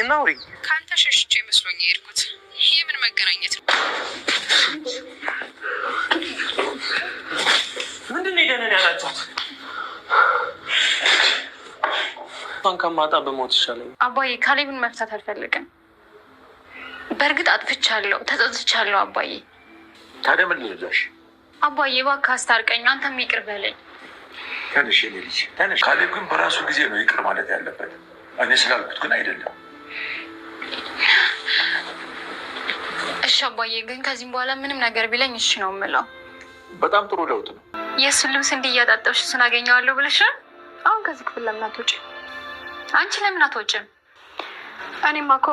እናውሪ። ካንተ ሸሽቼ መስሎኝ የሄድኩት የምን መገናኘት ነው? ምንድነው ደነን ያላችሁት? ከማጣ በሞት ይሻለኝ። አባዬ ካሌብን መፍታት አልፈልግም። በእርግጥ አጥፍቻለሁ፣ ተጸጽቻለሁ አባዬ። ታዲያ ምን ልረዳሽ? አባዬ እባክህ አስታርቀኝ፣ አንተም ይቅር በለኝ። ተነሽ የኔ ልጅ ተነሽ። ካሌብ ግን በራሱ ጊዜ ነው ይቅር ማለት ያለበት፣ እኔ ስላልኩት ግን አይደለም። እሺ አባዬ፣ ግን ከዚህም በኋላ ምንም ነገር ቢለኝ እሺ ነው የምለው። በጣም ጥሩ ለውጥ ነው። የእሱን ልብስ እንዲህ እያጣጠብሽ እሱን አገኘዋለሁ ብለሽ አሁን ከዚህ ክፍል ለምን አትወጪም? አንቺ ለምን አትወጪም? እኔማ እኮ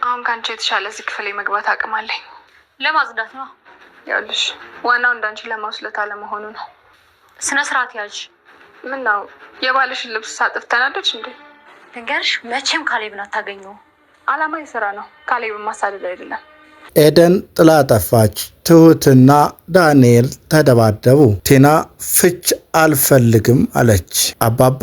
አሁን ከአንቺ የተሻለ እዚህ ክፍል የመግባት አቅም አለኝ። ለማጽዳት ነው ያልሽ። ዋናው እንዳንቺ ለማውስለት አለመሆኑ ነው። ስነ ስርዓት ያዥ። ምን ነው የባልሽን ልብስ ሳጥፍ ተናደች እንዴ? ልንገርሽ፣ መቼም ካሌብን አታገኘውም። አላማ የስራ ነው፣ ካሌብን ማሳደድ አይደለም። ኤደን ጥላ ጠፋች። ትሁትና ዳንኤል ተደባደቡ። ቲና ፍች አልፈልግም አለች። አባባ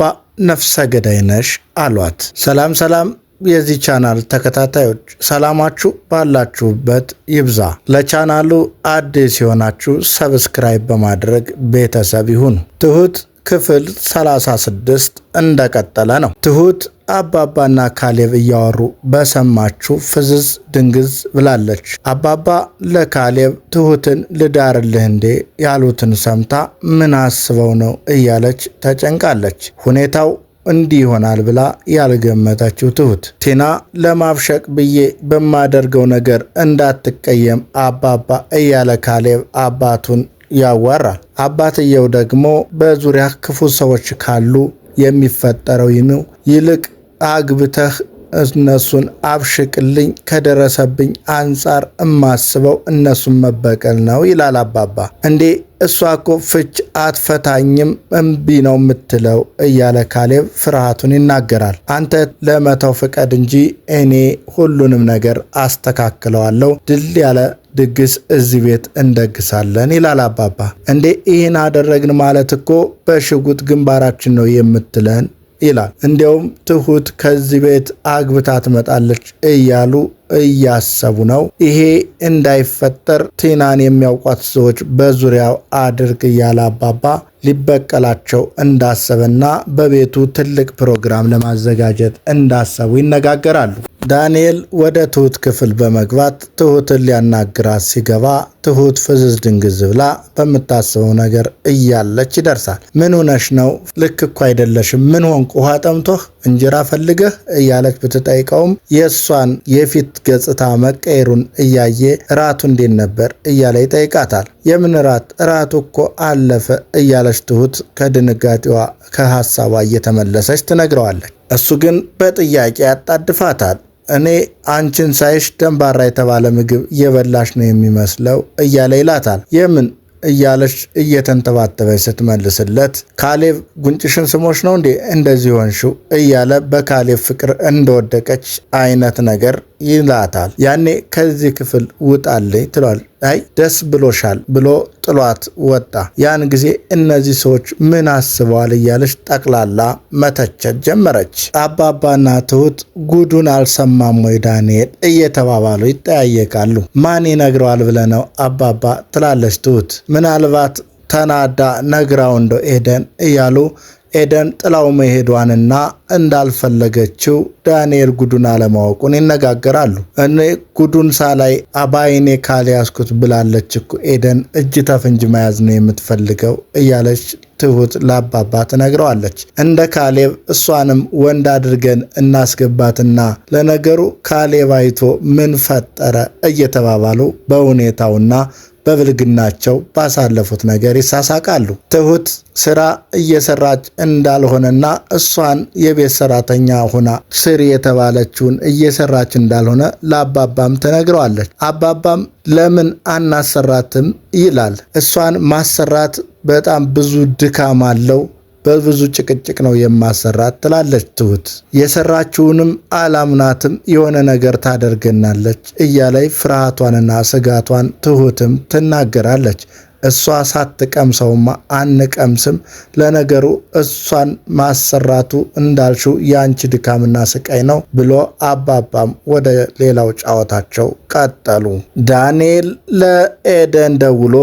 ነፍሰ ገዳይ ነሽ አሏት። ሰላም ሰላም የዚህ ቻናል ተከታታዮች ሰላማችሁ ባላችሁበት ይብዛ። ለቻናሉ አዲስ የሆናችሁ ሰብስክራይብ በማድረግ ቤተሰብ ይሁኑ። ትሁት ክፍል 36 እንደቀጠለ ነው። ትሁት አባባና ካሌብ እያወሩ በሰማችሁ ፍዝዝ ድንግዝ ብላለች። አባባ ለካሌብ ትሁትን ልዳርልህ እንዴ ያሉትን ሰምታ ምን አስበው ነው እያለች ተጨንቃለች። ሁኔታው እንዲህ ይሆናል ብላ ያልገመተችው ትሁት ቲና ለማብሸቅ ብዬ በማደርገው ነገር እንዳትቀየም አባባ እያለ ካሌብ አባቱን ያዋራል። አባትየው ደግሞ በዙሪያ ክፉ ሰዎች ካሉ የሚፈጠረው ይልቅ አግብተህ እነሱን አብሽቅልኝ፣ ከደረሰብኝ አንጻር እማስበው እነሱን መበቀል ነው ይላል አባባ። እንዴ እሷ እኮ ፍች አትፈታኝም እምቢ ነው የምትለው እያለ ካሌብ ፍርሃቱን ይናገራል። አንተ ለመተው ፍቀድ እንጂ እኔ ሁሉንም ነገር አስተካክለዋለሁ፣ ድል ያለ ድግስ እዚህ ቤት እንደግሳለን ይላል አባባ። እንዴ ይህን አደረግን ማለት እኮ በሽጉጥ ግንባራችን ነው የምትለን ይላል። እንዲያውም ትሁት ከዚህ ቤት አግብታ ትመጣለች እያሉ እያሰቡ ነው። ይሄ እንዳይፈጠር ቲናን የሚያውቋት ሰዎች በዙሪያው አድርግ እያለ አባባ ሊበቀላቸው እንዳሰበና በቤቱ ትልቅ ፕሮግራም ለማዘጋጀት እንዳሰቡ ይነጋገራሉ። ዳንኤል ወደ ትሁት ክፍል በመግባት ትሁትን ሊያናግራት ሲገባ ትሁት ፍዝዝ ድንግዝ ብላ በምታስበው ነገር እያለች ይደርሳል። ምን ሆነሽ ነው? ልክ እኮ አይደለሽም። ምን ሆንክ? ውሃ ጠምቶህ እንጀራ ፈልገህ እያለች ብትጠይቀውም የእሷን የፊት ገጽታ መቀየሩን እያየ እራቱ እንዴት ነበር እያለ ይጠይቃታል። የምን እራት? እራቱ እኮ አለፈ እያለች ትሁት ከድንጋጤዋ ከሐሳቧ እየተመለሰች ትነግረዋለች። እሱ ግን በጥያቄ ያጣድፋታል። እኔ አንቺን ሳይሽ ደንባራ የተባለ ምግብ እየበላሽ ነው የሚመስለው እያለ ይላታል። የምን እያለች እየተንተባተበች ስትመልስለት ካሌብ ጉንጭሽን ስሞች ነው እንዴ እንደዚህ ሆንሽው እያለ በካሌብ ፍቅር እንደወደቀች አይነት ነገር ይላታል። ያኔ ከዚህ ክፍል ውጣልኝ ትሏል። አይ ደስ ብሎሻል ብሎ ጥሏት ወጣ። ያን ጊዜ እነዚህ ሰዎች ምን አስበዋል እያለች ጠቅላላ መተቸት ጀመረች። አባባና ትሁት ጉዱን አልሰማም ወይ ዳንኤል እየተባባሉ ይጠያየቃሉ። ማን ይነግረዋል ብለህ ነው አባባ ትላለች ትሁት። ምናልባት ተናዳ ነግራው እንደው ኤደን እያሉ ኤደን ጥላው መሄዷንና እንዳልፈለገችው ዳንኤል ጉዱን አለማወቁን ይነጋገራሉ። እኔ ጉዱን ሳላይ አባይኔ ካልያዝኩት ብላለች እኮ ኤደን፣ እጅ ተፍንጅ መያዝ ነው የምትፈልገው እያለች ትሁት ለአባባ ትነግረዋለች። እንደ ካሌብ እሷንም ወንድ አድርገን እናስገባትና ለነገሩ ካሌብ አይቶ ምን ፈጠረ እየተባባሉ በሁኔታውና በብልግናቸው ባሳለፉት ነገር ይሳሳቃሉ። ትሁት ስራ እየሰራች እንዳልሆነና እሷን የቤት ሰራተኛ ሆና ስሪ የተባለችውን እየሰራች እንዳልሆነ ለአባባም ትነግረዋለች። አባባም ለምን አናሰራትም ይላል። እሷን ማሰራት በጣም ብዙ ድካም አለው፣ በብዙ ጭቅጭቅ ነው የማሰራት ትላለች ትሁት። የሰራችውንም አላምናትም፣ የሆነ ነገር ታደርገናለች እያለች ፍርሃቷንና ስጋቷን ትሁትም ትናገራለች። እሷ ሳትቀምሰውማ አንቀምስም። ለነገሩ እሷን ማሰራቱ እንዳልሽው የአንቺ ድካምና ስቃይ ነው ብሎ አባባም ወደ ሌላው ጨዋታቸው ቀጠሉ። ዳንኤል ለኤደን ደውሎ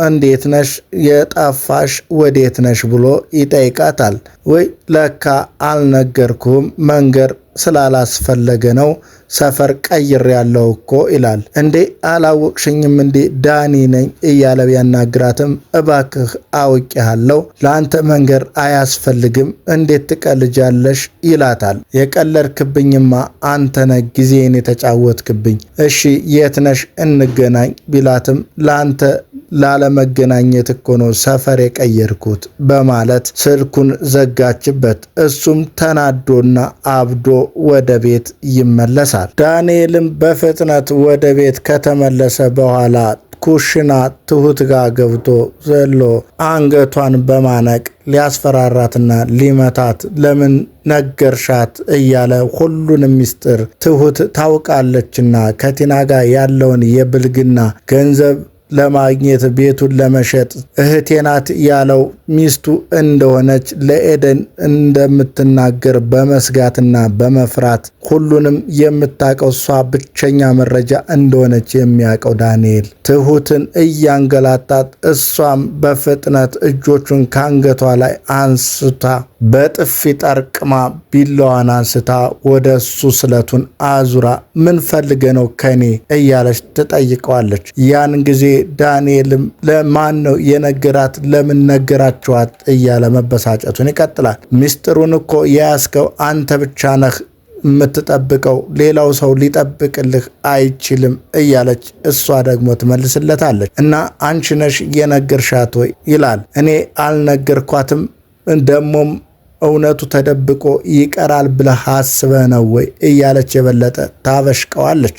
እንዴት ነሽ የጠፋሽ ወዴት ነሽ ብሎ ይጠይቃታል። ወይ ለካ አልነገርኩም መንገር ስላላስፈለገ ነው ሰፈር ቀይር ያለው እኮ ይላል። እንዴ አላወቅሽኝም እንዴ ዳኒ ነኝ እያለ ቢያናግራትም እባክህ አውቄሃለሁ ለአንተ መንገር አያስፈልግም እንዴት ትቀልጃለሽ ይላታል። የቀለድክብኝማ አንተነ ጊዜን የተጫወትክብኝ። እሺ የት ነሽ እንገናኝ ቢላትም ለአንተ ላለመገናኘት እኮ ነው ሰፈር የቀየርኩት በማለት ስልኩን ዘጋችበት። እሱም ተናዶና አብዶ ወደ ቤት ይመለሳል። ዳንኤልም በፍጥነት ወደ ቤት ከተመለሰ በኋላ ኩሽና ትሁት ጋር ገብቶ ዘሎ አንገቷን በማነቅ ሊያስፈራራትና ሊመታት ለምን ነገርሻት እያለ ሁሉንም ሚስጥር ትሁት ታውቃለችና ከቲና ጋር ያለውን የብልግና ገንዘብ ለማግኘት ቤቱን ለመሸጥ እህቴ ናት ያለው ሚስቱ እንደሆነች ለኤደን እንደምትናገር በመስጋትና በመፍራት ሁሉንም የምታውቀው እሷ ብቸኛ መረጃ እንደሆነች የሚያውቀው ዳንኤል ትሁትን እያንገላታት እሷም በፍጥነት እጆቹን ካንገቷ ላይ አንስታ በጥፊ ጠርቅማ ቢላዋን አንስታ ወደ እሱ ስለቱን አዙራ ምን ፈልገ ነው ከኔ እያለች ትጠይቀዋለች። ያን ጊዜ ዳንኤልም ለማን ነው የነገራት ለምን ነገራችኋት እያለ መበሳጨቱን ይቀጥላል። ሚስጥሩን እኮ የያዝከው አንተ ብቻ ነህ የምትጠብቀው ሌላው ሰው ሊጠብቅልህ አይችልም እያለች እሷ ደግሞ ትመልስለታለች። እና አንቺ ነሽ የነገርሻት ወይ ይላል። እኔ አልነገርኳትም ደሞም እውነቱ ተደብቆ ይቀራል ብለህ አስበህ ነው ወይ እያለች የበለጠ ታበሽቀዋለች።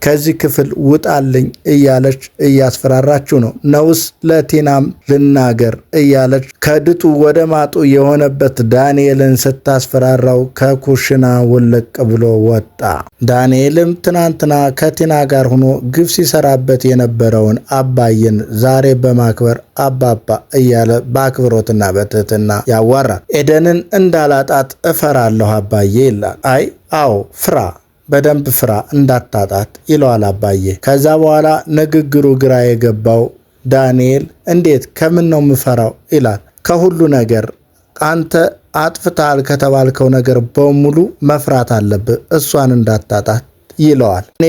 ከዚህ ክፍል ውጣልኝ እያለች እያስፈራራችው ነው። ነውስ ለቲናም ልናገር እያለች ከድጡ ወደ ማጡ የሆነበት ዳንኤልን ስታስፈራራው ከኩሽና ውልቅ ብሎ ወጣ። ዳንኤልም ትናንትና ከቲና ጋር ሆኖ ግፍ ሲሰራበት የነበረውን አባዬን ዛሬ በማክበር አባባ እያለ በአክብሮትና በትህትና ያዋራል። ኤደንን እንዳላጣት እፈራለሁ አባዬ ይላል። አይ አዎ ፍራ በደንብ ፍራ እንዳታጣት ይለዋል አባዬ። ከዛ በኋላ ንግግሩ ግራ የገባው ዳንኤል እንዴት ከምን ነው ምፈራው ይላል። ከሁሉ ነገር አንተ አጥፍታል ከተባልከው ነገር በሙሉ መፍራት አለብህ እሷን እንዳታጣት ይለዋል። እኔ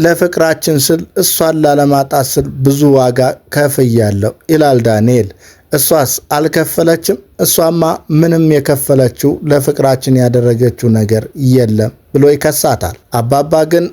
ለፍቅራችን ስል እሷን ላለማጣት ስል ብዙ ዋጋ ከፍያለሁ ይላል ዳንኤል። እሷስ አልከፈለችም? እሷማ ምንም የከፈለችው ለፍቅራችን ያደረገችው ነገር የለም ብሎ ይከሳታል። አባባ ግን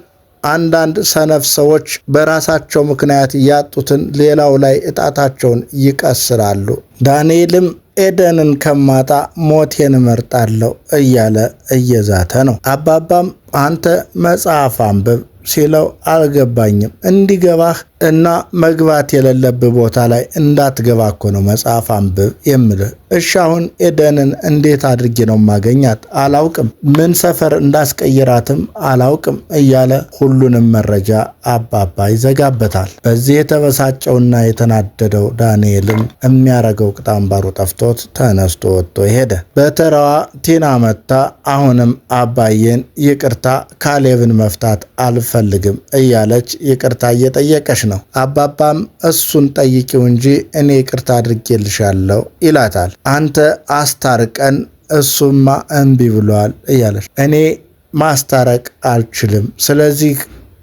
አንዳንድ ሰነፍ ሰዎች በራሳቸው ምክንያት ያጡትን ሌላው ላይ እጣታቸውን ይቀስራሉ። ዳንኤልም ኤደንን ከማጣ ሞቴን እመርጣለሁ እያለ እየዛተ ነው። አባባም አንተ መጽሐፍ አንብብ ሲለው አልገባኝም። እንዲገባህ እና መግባት የሌለብህ ቦታ ላይ እንዳትገባ እኮ ነው መጽሐፍ አንብብ የምልህ። እሺ አሁን ኤደንን እንዴት አድርጌ ነው ማገኛት? አላውቅም። ምን ሰፈር እንዳስቀይራትም አላውቅም እያለ ሁሉንም መረጃ አባባ ይዘጋበታል። በዚህ የተበሳጨውና የተናደደው ዳንኤልም የሚያረገው ቅጣምባሩ ጠፍቶት ተነስቶ ወጥቶ ሄደ። በተራዋ ቲና መታ አሁንም አባዬን ይቅርታ ካሌብን መፍታት አልፈልግም እያለች ይቅርታ እየጠየቀች ነው። አባባም እሱን ጠይቂው እንጂ እኔ ይቅርታ አድርጌልሻለሁ ይላታል። አንተ አስታርቀን እሱማ እምቢ ብሏል እያለች እኔ ማስታረቅ አልችልም፣ ስለዚህ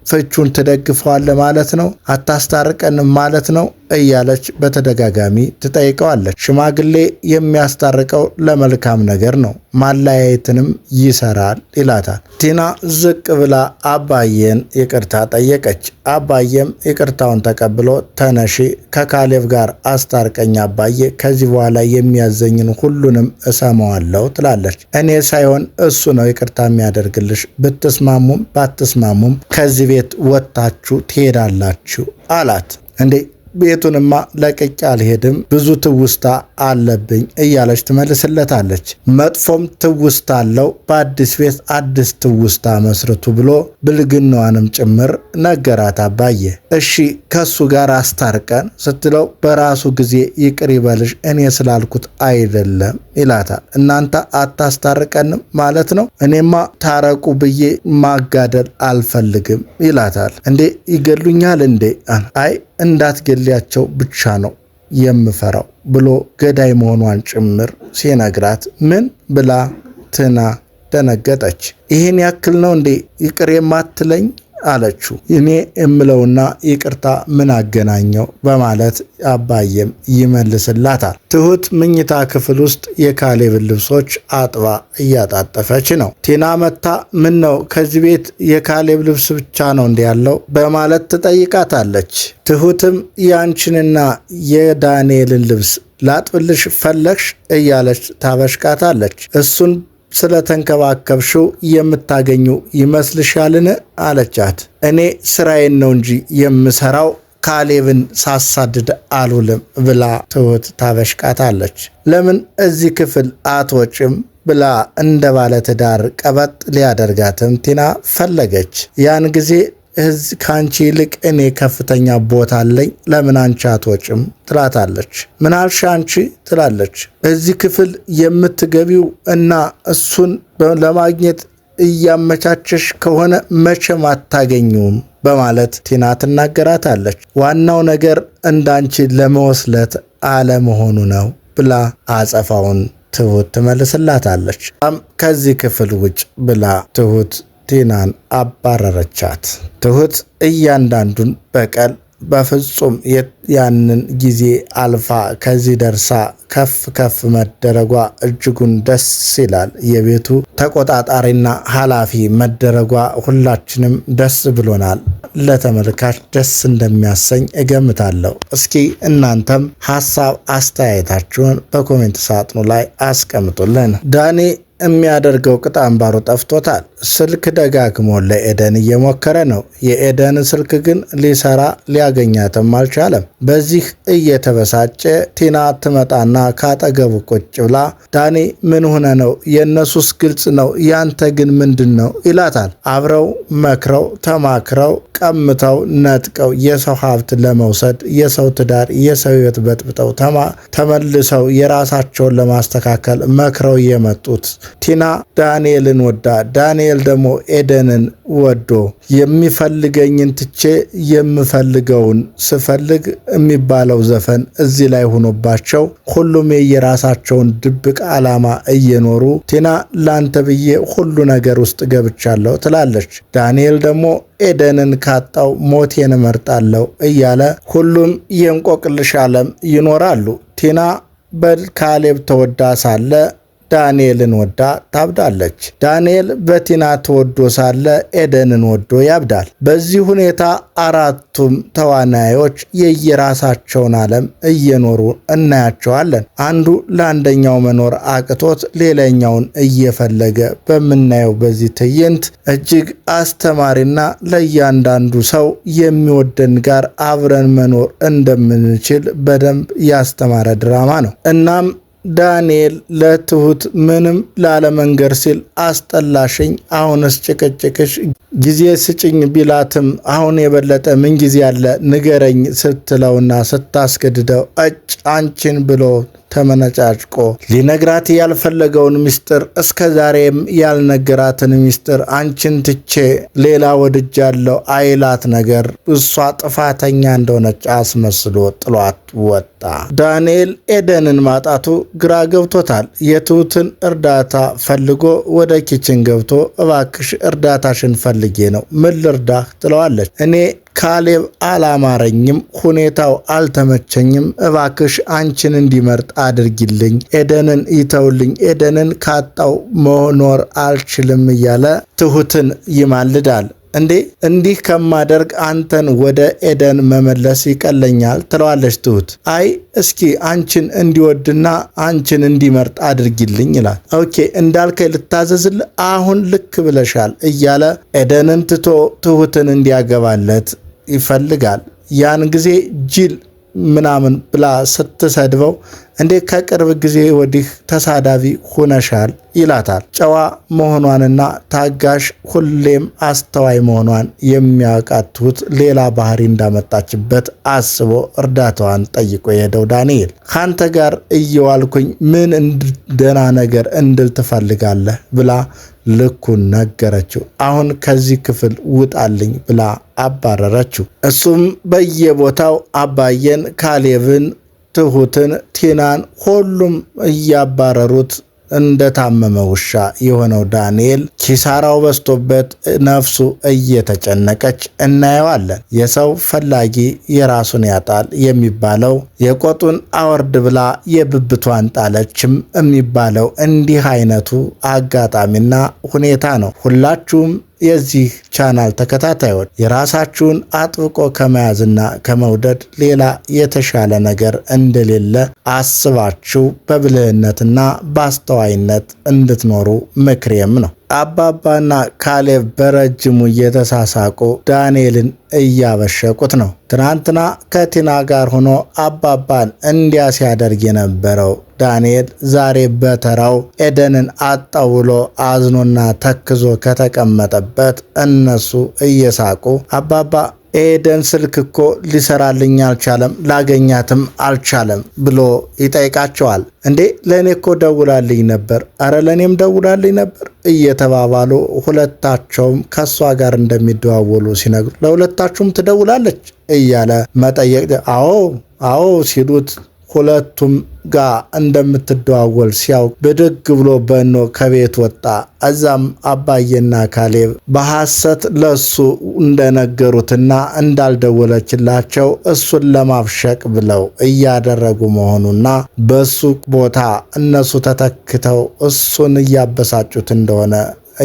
ፍቹን ትደግፈዋለህ ማለት ነው? አታስታርቀንም ማለት ነው እያለች በተደጋጋሚ ትጠይቀዋለች። ሽማግሌ የሚያስታርቀው ለመልካም ነገር ነው፣ ማለያየትንም ይሰራል ይላታል። ቲና ዝቅ ብላ አባዬን ይቅርታ ጠየቀች። አባዬም ይቅርታውን ተቀብሎ ተነሺ ከካሌብ ጋር አስታርቀኝ አባዬ፣ ከዚህ በኋላ የሚያዘኝን ሁሉንም እሰማዋለሁ ትላለች። እኔ ሳይሆን እሱ ነው ይቅርታ የሚያደርግልሽ፣ ብትስማሙም ባትስማሙም ከዚህ ቤት ወጥታችሁ ትሄዳላችሁ አላት። እንዴ ቤቱንማ ለቅቄ አልሄድም፣ ብዙ ትውስታ አለብኝ እያለች ትመልስለታለች። መጥፎም ትውስታ አለው፣ በአዲስ ቤት አዲስ ትውስታ መስርቱ ብሎ ብልግናዋንም ጭምር ነገራት አባዬ። እሺ ከሱ ጋር አስታርቀን ስትለው በራሱ ጊዜ ይቅር ይበልሽ እኔ ስላልኩት አይደለም ይላታል። እናንተ አታስታርቀንም ማለት ነው? እኔማ ታረቁ ብዬ ማጋደል አልፈልግም ይላታል። እንዴ ይገሉኛል እንዴ? አይ እንዳትገሊያቸው ብቻ ነው የምፈራው ብሎ ገዳይ መሆኗን ጭምር ሲነግራት ምን ብላ ትና ደነገጠች። ይህን ያክል ነው እንዴ ይቅር የማትለኝ አለችው። እኔ የምለውና ይቅርታ ምን አገናኘው በማለት አባዬም ይመልስላታል። ትሁት ምኝታ ክፍል ውስጥ የካሌብን ልብሶች አጥባ እያጣጠፈች ነው። ቲና መታ ምን ነው ከዚህ ቤት የካሌብ ልብስ ብቻ ነው እንዲ ያለው በማለት ትጠይቃታለች። ትሁትም ያንቺንና የዳንኤልን ልብስ ላጥብልሽ ፈለግሽ እያለች ታበሽቃታለች። እሱን ስለተንከባከብሽው የምታገኙ ይመስልሻልን አለቻት። እኔ ስራዬን ነው እንጂ የምሰራው ካሌብን ሳሳድድ አልውልም ብላ ትሁት ታበሽቃታለች። ለምን እዚህ ክፍል አትወጭም ብላ እንደ ባለትዳር ቀበጥ ሊያደርጋትም ቲና ፈለገች። ያን ጊዜ ከአንቺ ይልቅ እኔ ከፍተኛ ቦታ አለኝ፣ ለምን አንቺ አትወጭም ትላታለች። ምን አልሽ አንቺ ትላለች። እዚህ ክፍል የምትገቢው እና እሱን ለማግኘት እያመቻቸሽ ከሆነ መቼም አታገኙም በማለት ቲና ትናገራታለች። ዋናው ነገር እንዳንቺ ለመወስለት አለመሆኑ ነው ብላ አጸፋውን ትሁት ትመልስላታለች። ከዚህ ክፍል ውጭ ብላ ትሁት ቲናን አባረረቻት። ትሁት እያንዳንዱን በቀል በፍጹም ያንን ጊዜ አልፋ ከዚህ ደርሳ ከፍ ከፍ መደረጓ እጅጉን ደስ ይላል። የቤቱ ተቆጣጣሪና ኃላፊ መደረጓ ሁላችንም ደስ ብሎናል። ለተመልካች ደስ እንደሚያሰኝ እገምታለሁ። እስኪ እናንተም ሀሳብ አስተያየታችሁን በኮሜንት ሳጥኑ ላይ አስቀምጡልን። ዳኒ የሚያደርገው ቅጥ አምባሩ ጠፍቶታል። ስልክ ደጋግሞ ለኤደን እየሞከረ ነው። የኤደን ስልክ ግን ሊሰራ ሊያገኛትም አልቻለም። በዚህ እየተበሳጨ ቲና ትመጣና ካጠገቡ ቁጭ ብላ ዳኒ ምን ሆነ ነው? የእነሱስ ግልጽ ነው፣ ያንተ ግን ምንድን ነው ይላታል። አብረው መክረው ተማክረው ቀምተው ነጥቀው የሰው ሀብት ለመውሰድ የሰው ትዳር የሰው ሕይወት በጥብጠው ተመልሰው የራሳቸውን ለማስተካከል መክረው የመጡት ቲና ዳንኤልን ወዳ ዳንኤል ደግሞ ኤደንን ወዶ የሚፈልገኝን ትቼ የምፈልገውን ስፈልግ የሚባለው ዘፈን እዚህ ላይ ሆኖባቸው ሁሉም የየራሳቸውን ድብቅ ዓላማ እየኖሩ ቲና ላንተ ብዬ ሁሉ ነገር ውስጥ ገብቻለሁ ትላለች። ዳንኤል ደግሞ ኤደንን ካጣው ሞቴን እመርጣለሁ እያለ ሁሉም የእንቆቅልሽ ዓለም ይኖራሉ። ቲና በካሌብ ተወዳ ሳለ ዳንኤልን ወዳ ታብዳለች። ዳንኤል በቲና ተወዶ ሳለ ኤደንን ወዶ ያብዳል። በዚህ ሁኔታ አራቱም ተዋናዮች የየራሳቸውን ዓለም እየኖሩ እናያቸዋለን። አንዱ ለአንደኛው መኖር አቅቶት ሌላኛውን እየፈለገ በምናየው በዚህ ትዕይንት እጅግ አስተማሪና ለእያንዳንዱ ሰው የሚወደን ጋር አብረን መኖር እንደምንችል በደንብ ያስተማረ ድራማ ነው። እናም ዳንኤል ለትሁት ምንም ላለመንገር ሲል አስጠላሽኝ፣ አሁንስ ጭቅጭቅሽ ጊዜ ስጭኝ ቢላትም አሁን የበለጠ ምን ጊዜ ያለ ንገረኝ ስትለውና ስታስገድደው አንቺን ብሎ ተመነጫጭቆ ሊነግራት ያልፈለገውን ምስጢር እስከ ዛሬም ያልነገራትን ምስጢር አንቺን ትቼ ሌላ ወድጃለሁ አይላት ነገር እሷ ጥፋተኛ እንደሆነች አስመስሎ ጥሏት ወጣ። ዳንኤል ኤደንን ማጣቱ ግራ ገብቶታል። የትሁትን እርዳታ ፈልጎ ወደ ኪችን ገብቶ እባክሽ እርዳታሽን ፈልጌ ነው፣ ምን ልርዳህ ትለዋለች። እኔ ካሌብ አላማረኝም፣ ሁኔታው አልተመቸኝም፣ እባክሽ አንቺን እንዲመርጥ አድርጊልኝ፣ ኤደንን ይተውልኝ፣ ኤደንን ካጣው መኖር አልችልም እያለ ትሁትን ይማልዳል። እንዴ እንዲህ ከማደርግ አንተን ወደ ኤደን መመለስ ይቀለኛል ትለዋለች ትሁት። አይ እስኪ አንቺን እንዲወድና አንቺን እንዲመርጥ አድርጊልኝ ይላል። ኦኬ እንዳልከኝ ልታዘዝል፣ አሁን ልክ ብለሻል እያለ ኤደንን ትቶ ትሁትን እንዲያገባለት ይፈልጋል። ያን ጊዜ ጅል ምናምን ብላ ስትሰድበው እንዴ ከቅርብ ጊዜ ወዲህ ተሳዳቢ ሁነሻል ይላታል። ጨዋ መሆኗንና ታጋሽ ሁሌም አስተዋይ መሆኗን የሚያውቃት ትሁት ሌላ ባህሪ እንዳመጣችበት አስቦ እርዳታዋን ጠይቆ የሄደው ዳንኤል ካንተ ጋር እየዋልኩኝ ምን ደህና ነገር እንድል ትፈልጋለህ ብላ ልኩን ነገረችው። አሁን ከዚህ ክፍል ውጣልኝ ብላ አባረረችው። እሱም በየቦታው አባየን፣ ካሌብን፣ ትሁትን፣ ቲናን ሁሉም እያባረሩት እንደታመመ ውሻ የሆነው ዳንኤል ኪሳራው በዝቶበት ነፍሱ እየተጨነቀች እናየዋለን። የሰው ፈላጊ የራሱን ያጣል የሚባለው የቆጡን አወርድ ብላ የብብቷን ጣለችም የሚባለው እንዲህ አይነቱ አጋጣሚና ሁኔታ ነው። ሁላችሁም የዚህ ቻናል ተከታታዮች የራሳችሁን አጥብቆ ከመያዝና ከመውደድ ሌላ የተሻለ ነገር እንደሌለ አስባችሁ በብልህነትና በአስተዋይነት እንድትኖሩ ምክሬም ነው። አባባና ካሌብ በረጅሙ እየተሳሳቁ ዳንኤልን እያበሸቁት ነው። ትናንትና ከቲና ጋር ሆኖ አባባን እንዲያ ሲያደርግ የነበረው ዳንኤል ዛሬ በተራው ኤደንን አጣው ብሎ አዝኖና ተክዞ ከተቀመጠበት እነሱ እየሳቁ አባባ ኤደን ስልክ እኮ ሊሰራልኝ አልቻለም፣ ላገኛትም አልቻለም ብሎ ይጠይቃቸዋል። እንዴ ለእኔ እኮ ደውላልኝ ነበር፣ አረ ለእኔም ደውላልኝ ነበር እየተባባሉ ሁለታቸውም ከእሷ ጋር እንደሚደዋወሉ ሲነግሩ ለሁለታችሁም ትደውላለች እያለ መጠየቅ አዎ ሲሉት ሁለቱም ጋር እንደምትደዋወል ሲያውቅ ብድግ ብሎ በኖ ከቤት ወጣ። እዛም አባዬና ካሌብ በሐሰት ለሱ እንደነገሩትና እንዳልደወለችላቸው እሱን ለማብሸቅ ብለው እያደረጉ መሆኑና በሱ ቦታ እነሱ ተተክተው እሱን እያበሳጩት እንደሆነ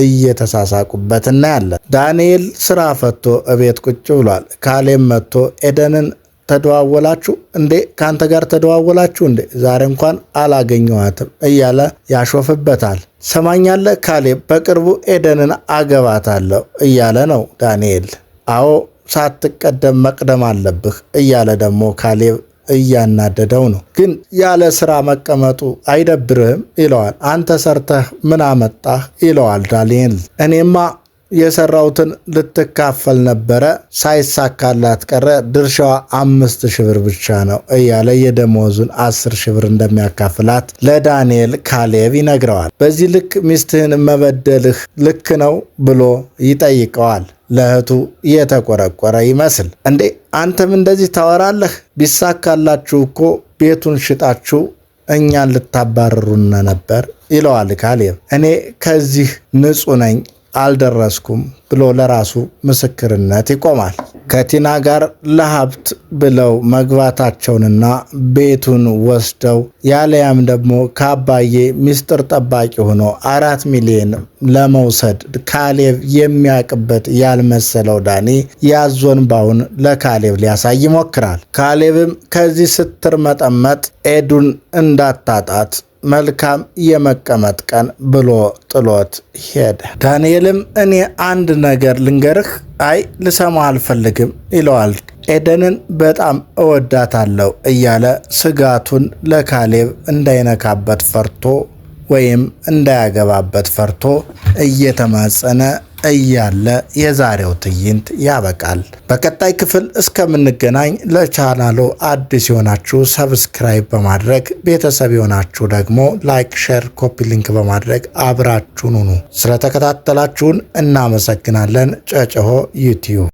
እየተሳሳቁበት እናያለን። ዳንኤል ስራ ፈቶ እቤት ቁጭ ብሏል። ካሌብ መጥቶ ኤደንን ተደዋወላችሁ እንዴ? ካንተ ጋር ተደዋወላችሁ እንዴ? ዛሬ እንኳን አላገኘዋትም እያለ ያሾፍበታል። ሰማኛለህ ካሌብ፣ በቅርቡ ኤደንን አገባታለሁ እያለ ነው ዳንኤል። አዎ ሳትቀደም መቅደም አለብህ እያለ ደግሞ ካሌብ እያናደደው ነው። ግን ያለ ስራ መቀመጡ አይደብርህም ይለዋል። አንተ ሰርተህ ምን አመጣህ ይለዋል ዳንኤል። እኔማ የሰራውትን ልትካፈል ነበረ፣ ሳይሳካላት ቀረ፣ ድርሻዋ 5,000 ብር ብቻ ነው እያለ የደሞዙን 10,000 ብር እንደሚያካፍላት ለዳንኤል ካሌብ ይነግረዋል። በዚህ ልክ ሚስትህን መበደልህ ልክ ነው ብሎ ይጠይቀዋል። ለእህቱ የተቆረቆረ ይመስል እንዴ አንተም እንደዚህ ታወራለህ? ቢሳካላችሁ እኮ ቤቱን ሽጣችሁ እኛን ልታባረሩን ነበር ይለዋል ካሌብ። እኔ ከዚህ ንጹህ ነኝ አልደረስኩም ብሎ ለራሱ ምስክርነት ይቆማል። ከቲና ጋር ለሀብት ብለው መግባታቸውንና ቤቱን ወስደው ያለያም ደግሞ ከአባዬ ሚስጥር ጠባቂ ሆኖ 4 ሚሊዮን ለመውሰድ ካሌብ የሚያቅበት ያልመሰለው ዳኒ ያዞንባውን ለካሌብ ሊያሳይ ይሞክራል። ካሌብም ከዚህ ስትርመጠመጥ ኤዱን እንዳታጣት መልካም የመቀመጥ ቀን ብሎ ጥሎት ሄደ። ዳንኤልም እኔ አንድ ነገር ልንገርህ፣ አይ ልሰማ አልፈልግም ይለዋል። ኤደንን በጣም እወዳታለሁ እያለ ስጋቱን ለካሌብ እንዳይነካበት ፈርቶ ወይም እንዳያገባበት ፈርቶ እየተማጸነ እያለ የዛሬው ትዕይንት ያበቃል። በቀጣይ ክፍል እስከምንገናኝ ለቻናሉ አዲስ የሆናችሁ ሰብስክራይብ በማድረግ ቤተሰብ የሆናችሁ ደግሞ ላይክ፣ ሼር፣ ኮፒ ሊንክ በማድረግ አብራችሁን ሁኑ። ስለተከታተላችሁን እናመሰግናለን። ጨጨሆ ዩቲዩብ